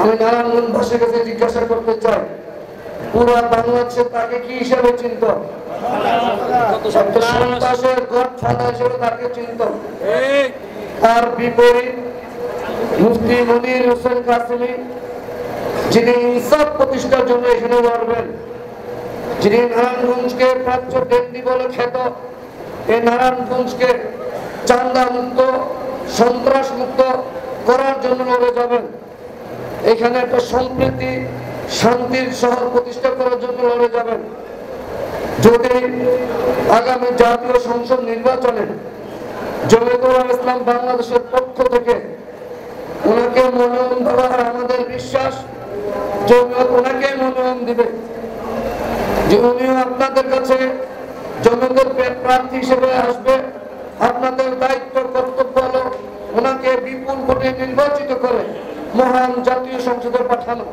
আমি নারায়ণগঞ্জবাসীর কাছে জিজ্ঞাসা করতে চাই, পুরা বাংলাদেশে তাকে কি হিসাবে চিনত? সন্ত্রাসের গডফাদার হিসেবে তাকে চিনত। তার বিপরীত মুফতি মনির হোসেন কাসেমি, যিনি ইনসাফ প্রতিষ্ঠার জন্য এখানে লড়বেন, যিনি নারায়ণগঞ্জকে প্রাচ্য ডেন্ডি বলে খ্যাত, এই নারায়ণগঞ্জকে চান্দা মুক্ত, সন্ত্রাস মুক্ত করার জন্য লড়ে যাবেন, এখানে একটা সম্প্রীতি শান্তির শহর প্রতিষ্ঠা করার জন্য লড়ে যাবেন। যদি আগামী জাতীয় সংসদ নির্বাচনে জমিয়তুল ইসলাম বাংলাদেশের পক্ষ থেকে ওনাকে মনোনয়ন দেওয়ার আমাদের বিশ্বাস, জমিয়ত ওনাকে মনোনয়ন দিবে, যে উনিও আপনাদের কাছে জমিয়তের প্রার্থী হিসেবে আসবে। আপনাদের দায়িত্ব কর্তব্য হলো ওনাকে বিপুল ভোটে নির্বাচিত করে মহান জাতীয় সংসদে পাঠানো।